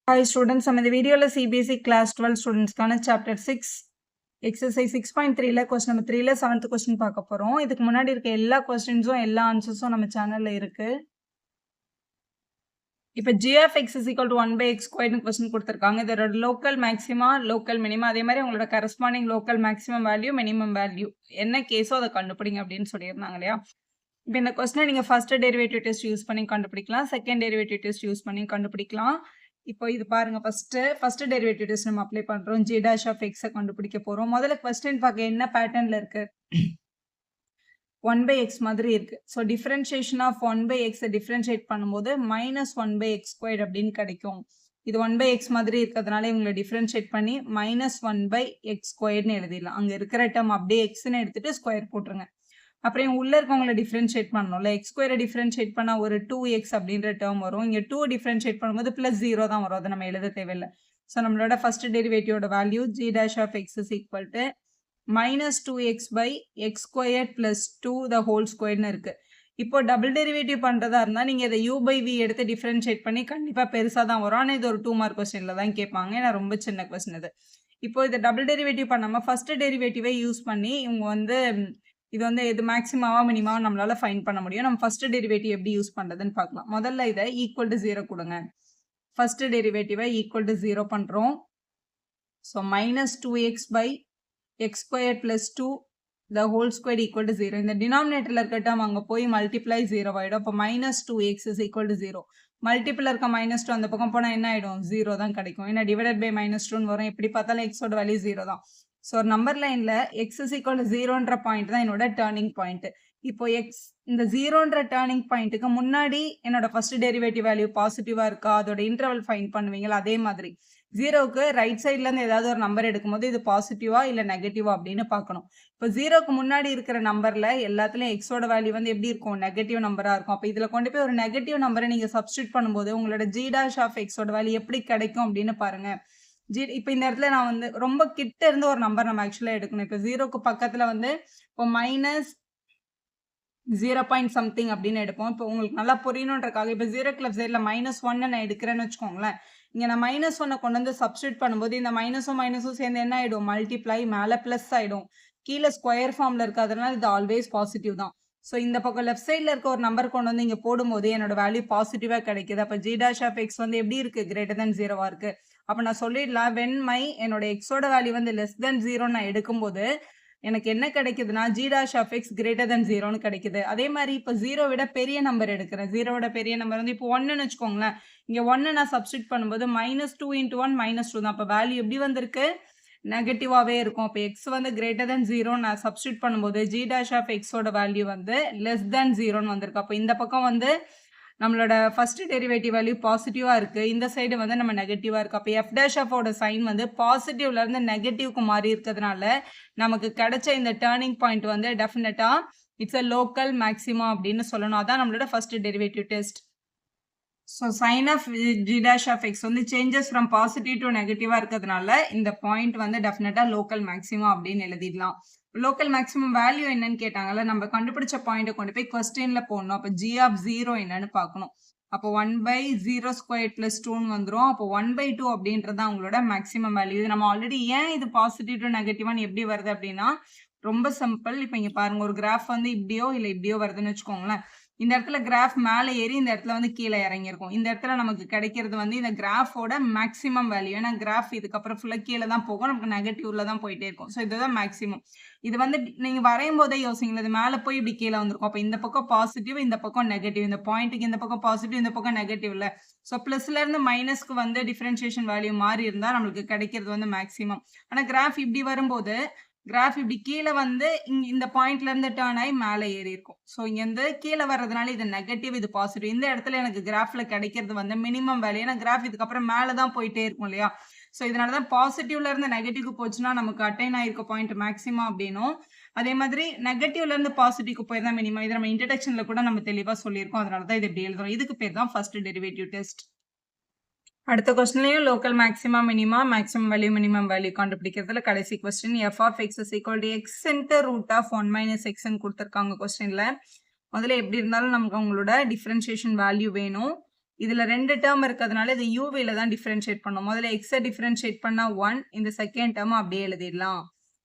Hi students, நம்ம இந்த வீடியோல CBSE class 12 ஸ்டூடெண்ட்ஸ்க்கான chapter 6 exercise 6.3ல question number 3ல 7th question பார்க்க போறோம். இதுக்கு முன்னாடி இருக்க எல்லா questionஸும் எல்லா ஆன்சர்ஸும் நம்ம சேனல்ல இருக்கு. இப்போ g of x is equal to 1 by x squared னு question கொடுத்திருக்காங்க. இதோட லோக்கல் மேக்ஸிமா, லோக்கல் மினிமா, அதே மாதிரி உங்களோட corresponding local maximum value, minimum value என்ன கேஸோ அதை கண்டுபிடிங்க அப்படின்னு சொல்லியிருந்தாங்க இல்லையா? இப்போ இந்த கொஸ்டினை நீங்க ஃபர்ஸ்ட் டெரிவேட்டிவ் டெஸ்ட் யூஸ் பண்ணி கண்டுபிடிக்கலாம், செகண்ட் டெரிவேட்டிவ் டெஸ்ட் யூஸ் பண்ணி கண்டுபிடிக்கலாம். இப்போ இது பாருங்க, ஃபர்ஸ்ட் டெரிவேட்டிவ் டெஸ்ட் நம்ம அப்ளை பண்றோம். g dash of x கண்டுபிடிக்க போறோம். முதல்ல கொஸ்டின் பார்க்க என்ன பேட்டர்ன்ல இருக்கு? 1 by x மாதிரி இருக்கு. So differentiation of 1 by x differentiate பண்ணும்போது மைனஸ் 1 by x ஸ்கொயர் அப்படின்னு கிடைக்கும். இது 1 by x மாதிரி இருக்கிறதுனால இவங்களை டிஃபரன்ஷியேட் பண்ணி மைனஸ் 1 by x ஸ்கொயர்னு எழுதிடலாம். அங்க இருக்கிற டேர்ம் அப்படியே எக்ஸ்ன்னு எடுத்துட்டு ஸ்கொயர் போட்டுருங்க. அப்புறம் உள்ள இருக்கவங்களை டிஃபரன்ஷியேட் பண்ணணும்ல. எக்ஸ் ஸ்கொயரை டிஃபரன்ஷியேட் பண்ணா ஒரு 2x அப்படின்ற டேர்ம் வரும். இங்க 2 டிஃபரன்ஷியேட் பண்ணும்போது பிளஸ் 0 தான் வரும். அதை நம்ம எழுத தேவையில்லை. ஸோ நம்மளோட ஃபர்ஸ்ட் டெரிவேட்டிவோட value g dash of x is equal to minus 2x by x squared plus 2 the whole squaredனு இருக்கு. இப்போ டபுள் டெரிவேட்டிவ் பண்றதா இருந்தா நீங்க இதை u by v எடுத்து டிஃபரன்ஷியேட் பண்ணி கண்டிப்பா பெருசா தான் வரும். ஆனா இது ஒரு 2 மார்க் கொஸ்டின்ல தான் கேட்பாங்க. ஏன்னா ரொம்ப சின்ன கொஸ்டின் இது. இப்போ இதை டபுள் டெரிவேட்டிவ் பண்ணாம ஃபர்ஸ்ட் டெரிவேட்டிவை யூஸ் பண்ணி இவங்க இது எது மேக்ஸிமாவா மினிமாவா நம்மளால ஃபைண்ட் பண்ண முடியும். நம்ம ஃபர்ஸ்ட் டெரிவேட்டிவ் எப்படி யூஸ் பண்றதுன்னு பார்க்கலாம். முதல்ல இதை ஈக்குவல் டு 0 கொடுங்க. ஃபர்ஸ்ட் டெரிவேட்டிவை ஈக்குவல் டு 0 பண்றோம். So minus 2x by x square plus 2 the whole square equal to 0. இந்த டினாமினேட்டர்ல இருக்க டேர்ம் அங்கே போய் மல்டிப்ளை 0 ஆயிடும். அப்போ minus 2x is equal to 0. Multiple இருக்க மைனஸ் 2 அந்த பக்கம் போனால் என்ன ஆயிடும்? 0 தான் கிடைக்கும். ஏன்னா டிவைடட் பை மைனஸ் 2 வரும். எப்படி பார்த்தாலும் எக்ஸோட வேல்யூ 0 தான். ஸோ ஒரு நம்பர் லைன்ல எக்ஸ் இஸ் ஈக்குவல் டு 0ன்ற பாயிண்ட் தான் என்னோட டேர்னிங் பாயிண்ட். இப்போ எக்ஸ் இந்த 0ன்ற டேர்னிங் பாயிண்ட்டுக்கு முன்னாடி என்னோட ஃபர்ஸ்ட் டெரிவேட்டிவ் வேல்யூ பாசிட்டிவா இருக்கா, அதோட இன்டர்வல் ஃபைண்ட் பண்ணுவீங்களா, அதே மாதிரி 0க்கு ரைட் சைட்ல இருந்து ஏதாவது ஒரு நம்பர் எடுக்கும்போது இது பாசிட்டிவா இல்ல நெகட்டிவா அப்படின்னு பார்க்கணும். இப்போ 0க்கு முன்னாடி இருக்கிற நம்பர்ல எல்லாத்துலயும் எக்ஸோட வேல்யூ எப்படி இருக்கும்? நெகட்டிவ் நம்பரா இருக்கும். அப்போ இதுல கொண்டு போய் ஒரு நெகட்டிவ் நம்பரை நீங்க சப்ஸ்டியூட் பண்ணும்போது உங்களோட g dash of xோட வேல்யூ எப்படி கிடைக்கும் அப்படின்னு பாருங்க. இப்போ இந்த இடத்துல நான் ரொம்ப கிட்ட இருந்து ஒரு நம்பர் நம்ம ஆக்சுவலா எடுக்கணும். இப்போ 0க்கு பக்கத்துல இப்போ மைனஸ் 0 பாயிண்ட் சம்திங் அப்படின்னு எடுப்போம். இப்போ உங்களுக்கு நல்லா புரியணுன்றக்காக இப்போ 0க்கு லெஃப்ட் சைட்ல மைனஸ் 1 நான் எடுக்கிறேன்னு வச்சுக்கோங்களேன். இங்க நான் மைனஸ் 1 கொண்டு சப்ஸ்டியூட் பண்ணும்போது இந்த மைனஸும் சேர்ந்து என்ன ஆயிடும்? மல்டிப்ளை, மேல பிளஸ் ஆயிடும். கீழே ஸ்கொயர் ஃபார்ம்ல இருக்கிறதுனால இது ஆல்வேஸ் பாசிட்டிவ் தான். ஸோ இந்த பக்கம் லெஃப்ட் சைட்ல இருக்க ஒரு நம்பர் கொண்டு இங்க போடும்போது என்னோட வேல்யூ பாசிட்டிவா கிடைக்குது. அப்போ g dash of x எப்படி இருக்கு? கிரேட்டர் தென் 0வா இருக்கு. அப்போ நான் சொல்லிடலாம், வென் என்னோட எக்ஸோட வேல்யூ லெஸ் தென் 0 நான் எடுக்கும்போது எனக்கு என்ன கிடைக்குதுன்னா g dash of x greater than 0ன்னு கிடைக்குது. அதே மாதிரி இப்போ 0 விட பெரிய நம்பர் எடுக்கிறேன். 0 விட பெரிய நம்பர் இப்போ 1ன்னு வச்சுக்கோங்களேன். இங்க 1 நான் சப்ஸ்டியூட் பண்ணும்போது மைனஸ் 2 into 1 மைனஸ் 2 தான். அப்போ வேல்யூ எப்படி வந்திருக்கு? நெகட்டிவாவே இருக்கும். அப்போ எக்ஸ் கிரேட்டர் தென் 0 நான் சப்ஸ்டியூட் பண்ணும்போது g dash of xோட வேல்யூ லெஸ் தென் 0ன்னு வந்திருக்கு. அப்போ இந்த பக்கம் நம்மளோட ஃபர்ஸ்ட் டெரிவேட்டிவ் வேல்யூ பாசிட்டிவா இருக்கு. இந்த சைடு நம்ம நெகட்டிவா இருக்கு. அப்போ எஃப் டேஷ் ஆஃப் ஓட சைன் பாசிட்டிவ்ல இருந்து நெகட்டிவ்க்கு மாறி இருக்கிறதுனால நமக்கு கிடைச்ச இந்த டேர்னிங் பாயிண்ட் டெஃபினட்டா இட்ஸ் அ லோக்கல் மேக்ஸிமா அப்படின்னு சொல்லணும். அதான் நம்மளோட first derivative test. So sign of g dash of x changes from positive to நெகட்டிவா இருக்கிறதுனால இந்த பாயிண்ட் டெஃபினட்டா லோக்கல் மேக்ஸிமா அப்படின்னு எழுதிடலாம். லோக்கல் மேக்ஸிமம் வேல்யூ என்னன்னு கேட்டாங்கல்ல, நம்ம கண்டுபிடிச்ச பாயிண்ட்டை கொண்டு போய் கொஸ்டின்ல போடணும். அப்போ g of 0 என்னன்னு பார்க்கணும். அப்போ 1 by 0 ஸ்கொயர் பிளஸ் 2ன்னு வந்துடும். அப்போ 1 by 2 அப்படின்றது அவங்களோட மேக்ஸிமம் வேல்யூ. இது நம்ம ஆல்ரெடி ஏன் இது பாசிட்டிவ் டு நெகட்டிவான்னு எப்படி வருது அப்படின்னா ரொம்ப சிம்பிள். இப்போ இங்க பாருங்க, ஒரு கிராஃப் இப்படியோ இல்லை இப்படியோ வருதுன்னு வச்சுக்கோங்களேன். இந்த இடத்துல கிராஃப் மேலே ஏறி இந்த இடத்துல கீழே இறங்கியிருக்கும். இந்த இடத்துல நமக்கு கிடைக்கிறது இந்த கிராஃபோட மேக்ஸிமம் வேல்யூ. ஏன்னா கிராஃப் இதுக்கப்புறம் ஃபுல்லாக கீழே தான் போகும், நமக்கு நெகட்டிவ்ல தான் போயிட்டே இருக்கும். ஸோ இதுதான் மேக்ஸிமம். இது நீங்க வரையும் போதே யோசிங்களா, இது மேலே போய் இப்படி கீழே வந்திருக்கும். அப்போ இந்த பக்கம் பாசிட்டிவ், இந்த பக்கம் நெகட்டிவ். இந்த பாயிண்ட்டுக்கு இந்த பக்கம் பாசிட்டிவ், இந்த பக்கம் நெகட்டிவ்ல. ஸோ பிளஸ்ல இருந்து மைனஸ்க்கு டிஃபரன்ஷியேஷன் வேல்யூ மாறி இருந்தா நம்மளுக்கு கிடைக்கிறது மேக்ஸிமம். ஆனால் கிராஃப் இப்படி வரும்போது கிராஃப் இப்படி கீழே இந்த பாயிண்ட்ல இருந்து டேர்ன் ஆகி மேலே ஏறி இருக்கும். ஸோ இங்க கீழே வர்றதுனால இது நெகட்டிவ், இது பாசிட்டிவ். இந்த இடத்துல எனக்கு கிராஃப்ல கிடைக்கிறது மினிமம் வேல்யூ. ஏன்னா கிராஃப் இதுக்கப்புறம் மேலே தான் போயிட்டே இருக்கும் இல்லையா? ஸோ இதனாலதான் பாசிட்டிவ்ல இருந்து நெகட்டிவ்க்கு போச்சுன்னா நமக்கு அட்டைன் ஆயிருக்க பாயிண்ட் மேக்ஸிமம் அப்படின்னும், அதே மாதிரி நெகட்டிவ்ல இருந்து பாசிட்டிவ்க்கு போயிருந்தா மினிமம். இது நம்ம இன்ட்ரடக்ஷன்ல கூட நம்ம தெளிவா சொல்லியிருக்கோம். அதனாலதான் இது எப்படி எழுதுறோம். இதுக்கு பேர் தான் ஃபர்ஸ்ட் டெரிவேட்டிவ் டெஸ்ட். அடுத்த கொஸ்டின்லயும் local maxima minima, maximum value, minimum value கண்டுபிடிக்கிறதுல கடைசி question f of x is equal to x into root of 1 minus x ன்னு கொடுத்துருக்காங்க கொஸ்டின்ல. முதல்ல எப்படி இருந்தாலும் நமக்கு அவங்களோட டிஃபரன்ஷியேஷன் வேல்யூ வேணும். இதுல 2 டேர்ம் இருக்கிறதுனால இது யூவில தான் டிஃபரன்ஷியேட் பண்ணணும். முதல்ல எக்ஸை டிஃபரன்ஷியேட் பண்ணா 1, இந்த செகண்ட் டேர்ம் அப்படியே எழுதிடலாம்.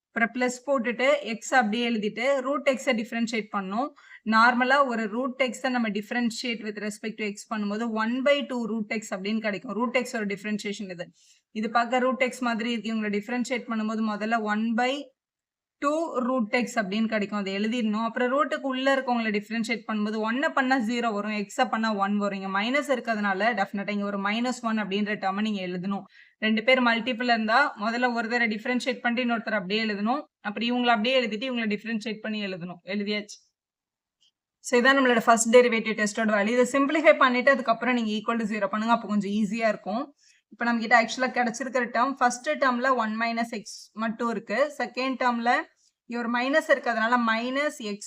அப்புறம் பிளஸ் போட்டுட்டு எக்ஸ் அப்படியே எழுதிட்டு ரூட் எக்ஸை டிஃபரன்ஷியேட் பண்ணணும். நார்மலா ஒரு ரூட் எக்ஸை நம்ம differentiate with respect to X பண்ணும்போது 1/2 ரூட் எக்ஸ் அப்படின்னு கிடைக்கும். ரூட் எக்ஸ் ஒரு டிஃபரன்ஷியேஷன் இது. இது பார்க்க ரூட் எக்ஸ் மாதிரி இருக்கு. இவங்களை டிஃபரன்ஷியேட் பண்ணும்போது முதல்ல 1/2 ரூட் எக்ஸ் அப்படின்னு கிடைக்கும். அதை எழுதிடணும். அப்புறம் ரூட்டுக்கு உள்ள இருக்கவங்களை டிஃபரன்ஷியேட் பண்ணும்போது 1 பண்ணா 0 வரும், எக்ஸை பண்ணா 1 வரும். இங்க மைனஸ் இருக்கிறதுனால டெஃபினட்டா இங்க ஒரு -1 அப்படின்ற டேர்மை நீங்க எழுதணும். 2 பேர் மல்டிபிள் இருந்தா முதல்ல ஒருத்தரை டிஃபரன்ஷியேட் பண்ணிட்டு இன்னொருத்தர் அப்படியே எழுதணும். அப்புறம் இவங்களை அப்படியே எழுதிட்டு இவங்களை டிஃபரன்ஷியேட் பண்ணி எழுதணும். எழுதியாச்சு. ஸோ இதான் நம்மளோட ஃபர்ஸ்ட் டெரிவேட்டிவ் டெஸ்டோட வேல்யூ. இதை சிம்பிளிஃபை பண்ணிட்டு அதுக்கப்புறம் நீங்க ஈக்குவல் டு 0 பண்ணுங்க. அப்போ கொஞ்சம் ஈஸியா இருக்கும். இப்போ நம்ம கிட்ட ஆக்சுவலா கிடைச்சிருக்கிற டேர்ம் ஃபர்ஸ்ட் டேர்ம்ல 1 - x மட்டும் இருக்கு. செகண்ட் டேர்ம்ல ஒரு மைனஸ் இருக்கிறதுனால -x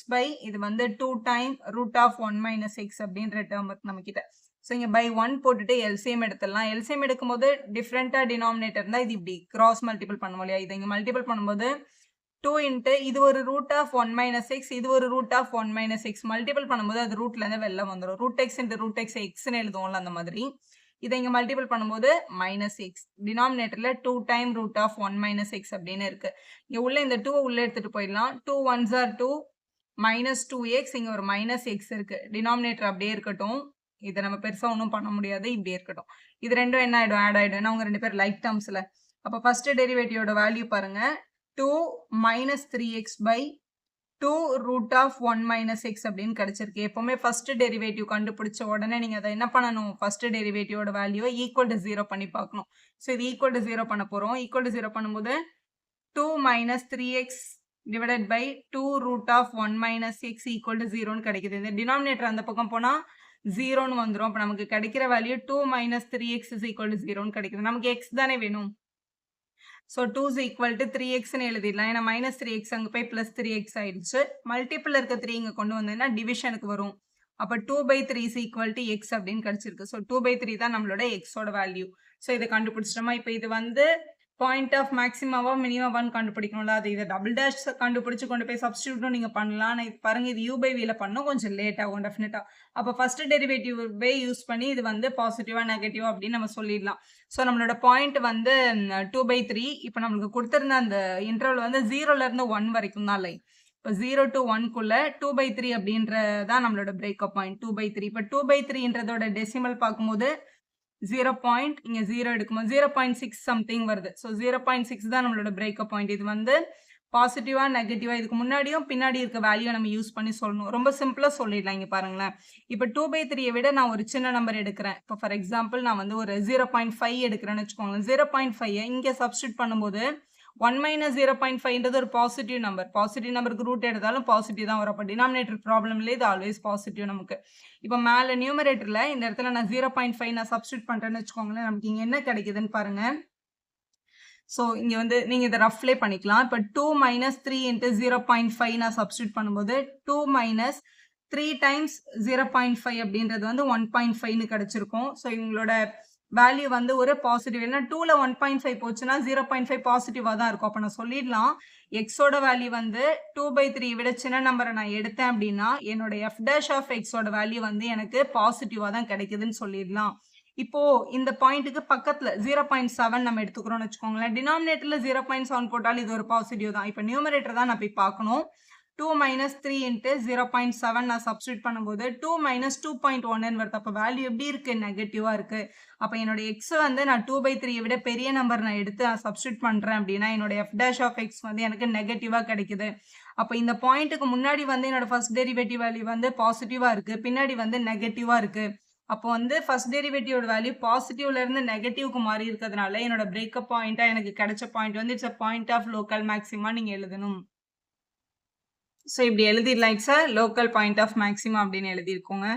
இது வந்து 2 டைம் ரூட் ஆஃப் 1 - x அப்படின்ற டேர்ம் இருக்கு நம்ம கிட்ட. ஸோ இங்க பை 1 போட்டுட்டு எல்சிஎம் எடுத்துடலாம். எல்சிஎம் எடுக்கும்போது டிஃப்ரெண்டா டினாமினேட்டர் இருந்தா இது இப்படி கிராஸ் மல்டிபிள் பண்ணுவோம் இல்லையா? இதை இங்க மல்டிபிள் பண்ணும்போது 2 இன்ட்டு இது ஒரு ரூட் ஆஃப் 1 - x, இது ஒரு ரூட் ஆஃப் 1 - x மல்டிபிள் பண்ணும்போது அது ரூட்ல இருந்து வெளில வந்துடும். Root x into root x எக்ஸ்ன்னு எழுதுவோம்ல அந்த மாதிரி. இதை இங்க மல்டிபிள் பண்ணும்போது -x டினாமினேட்டர்ல 2 டைம் ரூட் ஆஃப் 1 - x அப்படின்னு இருக்கு. இங்க உள்ள இந்த 2 உள்ள எடுத்துட்டு போயிடலாம். 2 1s are 2 -2x, இங்க ஒரு -x இருக்கு. டினாமினேட்டர் அப்படியே இருக்கட்டும். இதை நம்ம பெருசா ஒன்றும் பண்ண முடியாது, இப்படியே இருக்கட்டும். இது ரெண்டும் என்ன ஆயிடும்? ஆட் ஆயிடும். ஏன்னா அவங்க 2 பேர் லைக் டேர்ம்ஸ்ல. அப்ப ஃபர்ஸ்ட் டெரிவேட்டிவோட வேல்யூ பாருங்க. 2 - 3x by 2 root of 1 - x அப்படின்னு கிடைச்சிருக்கு. எப்பவுமே ஃபர்ஸ்ட் டெரிவேட்டிவ் கண்டுபிடிச்ச உடனே நீங்க அதை என்ன பண்ணணும்? ஃபர்ஸ்ட் டெரிவேட்டிவோட வேல்யூவை ஈக்குவல் டு 0 பண்ணி பார்க்கணும். ஸோ இது ஈக்குவல் டு 0 பண்ண போறோம். ஈக்குவல் டு 0 பண்ணும்போது 2 - 3x divided by 2 root of 1 - x equal to 0ன்னு கிடைக்குது. இந்த டினாமினேட்டர் அந்த பக்கம் போனா 0ன்னு வந்துடும். அப்போ நமக்கு கிடைக்கிற value 2 - 3x is equal to 0ன்னு கிடைக்குது. நமக்கு x தானே வேணும். ஸோ 2 இஸ் ஈக்குவல் டு 3xன்னு எழுதிடலாம். ஏன்னா -3x அங்கே போய் +3x ஆயிடுச்சு. மல்டிபிள் இருக்க 3 இங்கே கொண்டு வந்ததுன்னா டிவிஷனுக்கு வரும். அப்போ 2/3 இஸ் ஈக்குவல் டு x அப்படின்னு கிடைச்சிருக்கு. ஸோ 2/3 தான் நம்மளோட எக்ஸோட வேல்யூ. ஸோ இதை கண்டுபிடிச்சிட்டோமா? இப்போ இது வந்து பாயிண்ட் ஆஃப் மேக்ஸிமாவா மினிமமான்னு கண்டுபிடிக்கணும்ல. அது இதை டபுள் டேஷ் கண்டுபிடிச்சு கொண்டு போய் சப்ஸ்டியூட்டும் நீங்க பண்ணலாம். நான் இது பாருங்க, இது u/vல பண்ணணும், கொஞ்சம் லேட் ஆகும் டெஃபினட்டா. அப்போ ஃபர்ஸ்ட் டெரிவேட்டிவ் வே யூஸ் பண்ணி இது வந்து பாசிட்டிவா நெகட்டிவா அப்படின்னு நம்ம சொல்லிடலாம். ஸோ நம்மளோட பாயிண்ட் வந்து 2/3. இப்போ நம்மளுக்கு கொடுத்திருந்த அந்த இன்டர்வல் வந்து 0ல இருந்து 1 வரைக்கும் தான் லைன். இப்போ 0 to 1க்குள்ள 2/3 அப்படின்றதான் நம்மளோட பிரேக்கப் பாயிண்ட் 2/3. இப்போ 2/3ன்றதோட டெசிமல் பார்க்கும்போது 0. இங்க 0 எடுக்கும்போது 0.6 சம்திங் வருது. ஸோ 0.6 தான் நம்மளோட பிரேக்கப் பாயிண்ட். இது வந்து பாசிட்டிவா நெகட்டிவா இதுக்கு முன்னாடியும் பின்னாடி இருக்க வேல்யூ நம்ம யூஸ் பண்ணி சொல்லணும். ரொம்ப சிம்பிளா சொல்லிடலாம். இங்க பாருங்களேன். இப்போ 2/3 விட நான் ஒரு சின்ன நம்பர் எடுக்கிறேன். இப்போ ஃபார் எக்ஸாம்பிள் நான் வந்து ஒரு 0.5 எடுக்கிறேன்னு வச்சுக்கோங்களேன். 0.5 இங்க சப்ஸ்டியூட் பண்ணும்போது 1 - 0.5ன்றது ஒரு பாசிட்டிவ் நம்பர். பாசிட்டிவ் நம்பருக்கு ரூட் எடுத்தாலும் பாசிட்டிவ் தான் வரும். அப்போ டினாமினேட்டர் ப்ராப்ளம்ல இது ஆல்வேஸ் பாசிட்டிவ் நமக்கு. இப்போ மேல நியூமரேட்டர்ல இந்த இடத்துல நான் 0.5 நான் சப்ஸ்டியூட் பண்றேன்னு வச்சுக்கோங்களேன். நமக்கு இங்க என்ன கிடைக்குதுன்னு பாருங்க. ஸோ இங்க வந்து நீங்க இதை ரஃப்லே பண்ணிக்கலாம். இப்போ 2 - 3 × 0.5 நான் சப்ஸ்டியூட் பண்ணும்போது 2 - 3 டைம்ஸ் 0.5 அப்படின்றது வந்து 1.5ன்னு கிடைச்சிருக்கும். ஸோ இவங்களோட வேல்யூ வந்து ஒரு பாசிட்டிவ். ஏன்னா 2ல 1.5 போச்சுன்னா 0.5 பாசிட்டிவா தான் இருக்கும். அப்போ நான் சொல்லிடலாம் எக்ஸோட வேல்யூ வந்து 2/3 விட சின்ன நம்பரை நான் எடுத்தேன் அப்படின்னா என்னோட f' ஆஃப் எக்ஸோட வேல்யூ வந்து எனக்கு பாசிட்டிவா தான் கிடைக்குதுன்னு சொல்லிடலாம். இப்போ இந்த பாயிண்ட்டுக்கு பக்கத்துல 0.7 நம்ம எடுத்துக்கிறோம்னு வச்சுக்கோங்களேன். டினாமினேட்டர்ல 0.7 போட்டாலும் இது ஒரு பாசிட்டிவ் தான். இப்போ நியூமரேட்டர் தான் நான் போய் பார்க்கணும். 2 - 3 × 0.7 நான் சப்ஸ்டியூட் பண்ணும்போது 2 - 2.1 வருது. அப்போ வேல்யூ எப்படி இருக்கு? நெகட்டிவா இருக்கு. அப்போ என்னோட எக்ஸ் வந்து நான் 2/3 விட பெரிய நம்பர் நான் எடுத்து நான் சப்ஸ்டியூட் பண்றேன் அப்படின்னா என்னோட f' ஆஃப் எக்ஸ் வந்து எனக்கு நெகட்டிவா கிடைக்குது. அப்போ இந்த பாயிண்ட்டுக்கு முன்னாடி வந்து என்னோட ஃபர்ஸ்ட் டெரிவேட்டிவ் வேல்யூ வந்து பாசிட்டிவா இருக்கு, பின்னாடி வந்து நெகட்டிவா இருக்கு. அப்போ வந்து ஃபர்ஸ்ட் டெரிவேட்டிவோட வேல்யூ பாசிட்டிவ்ல இருந்து நெகட்டிவ்க்கு மாறி இருக்கிறதுனால என்னோட பிரேக்கப் பாயிண்டா எனக்கு கிடைச்ச பாயிண்ட் வந்து it's a point of local maxima நீங்க எழுதணும். ஸோ இப்படி எழுதிடலாம். It's a local point of maxima அப்படின்னு எழுதியிருக்கோங்க.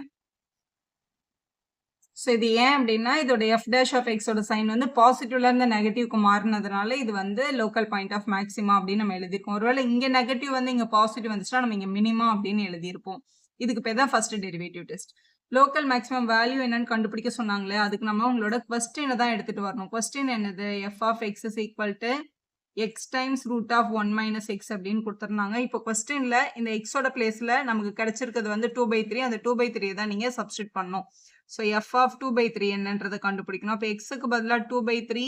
ஸோ இது ஏன் அப்படின்னா இதோட f' ஆஃப் எக்ஸோட சைன் வந்து பாசிட்டிவ்ல இருந்து நெகட்டிவ்க்கு மாறினதுனால இது வந்து லோக்கல் பாயிண்ட் ஆஃப் மேக்ஸிமா அப்படின்னு நம்ம எழுதியிருக்கோம். ஒருவேளை இங்க நெகட்டிவ் வந்து இங்க பாசிட்டிவ் வந்துச்சுன்னா நம்ம இங்க மினிமா அப்படின்னு எழுதியிருப்போம். இதுக்கு பேர் தான் first derivative test. Local maximum value என்னன்னு கண்டுபிடிக்க சொன்னாங்களே, அதுக்கு நம்ம உங்களோட கொஸ்டினை தான் எடுத்துட்டு வரணும். கொஸ்டின் என்னது? f of x is equal to x times root of 1 minus x அப்படின்னு கொடுத்துருந்தாங்க. இப்போ கொஸ்டின்ல இந்த எக்ஸோட பிளேஸ்ல நமக்கு கிடைச்சிருக்கிறது வந்து 2/3. அந்த 2/3 தான் நீங்க சப்ஸ்டியூட் பண்ணணும். ஸோ எஃப் ஆஃப் 2/3 என்னன்றதை கண்டுபிடிக்கணும். அப்போ எக்ஸுக்கு பதிலாக 2/3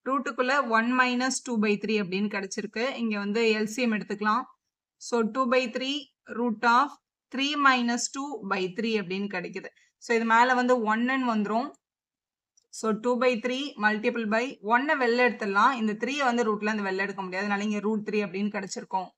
ரூட்டுக்குள்ள 1 மைனஸ் 2/3 அப்படின்னு கிடைச்சிருக்கு. இங்க வந்து எல்சிஎம் எடுத்துக்கலாம். ஸோ 2/3 ரூட் ஆஃப் 3 மைனஸ் 2/3 அப்படின்னு கிடைக்குது. ஸோ இது மேல வந்து 1ன்னு வந்துரும். ஸோ 2/3 மல்டிபிள் பை 1 வெளில எடுத்துடலாம். இந்த 3 வந்து ரூட்ல இருந்து வெளில எடுக்க முடியாது. அதனால இங்க √3 அப்படின்னு கிடைச்சிருக்கும்.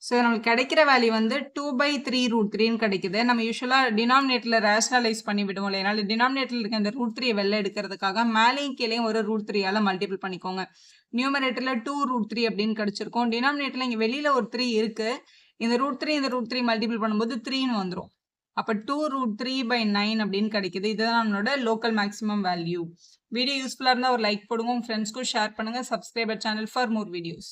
ஸோ நமக்கு கிடைக்கிற வேல்யூ வந்து 2/3 √3ன்னு கிடைக்குது. நம்ம யூஸ்வலா டினாமினேட்டர்ல ரேஷனலைஸ் பண்ணி விடுவோம் இல்லையா? அதனால டினாமினேட்டர்ல இருக்க இந்த √3 வெளில எடுக்கிறதுக்காக மேலேயும் கீழேயும் ஒரு √3ஆல மல்டிபிள் பண்ணிக்கோங்க. நியூமரேட்டர்ல 2√3 அப்படின்னு கிடைச்சிருக்கும். டினாமினேட்டர்ல இங்க வெளியில ஒரு 3 இருக்கு. இந்த √3 மல்டிபிள் பண்ணும்போது 3ன்னு வந்துரும். அப்ப 2√3/9 அப்படின்னு கிடைக்குது. இதுதான் நம்மளோட லோக்கல் மேக்ஸிமம் வேல்யூ. வீடியோ யூஸ்ஃபுல்லா இருந்தா ஒரு லைக் போடுங்க. உங்க ஃப்ரெண்ட்ஸ்க்கும் ஷேர் பண்ணுங்க. Subscriber channel for more videos.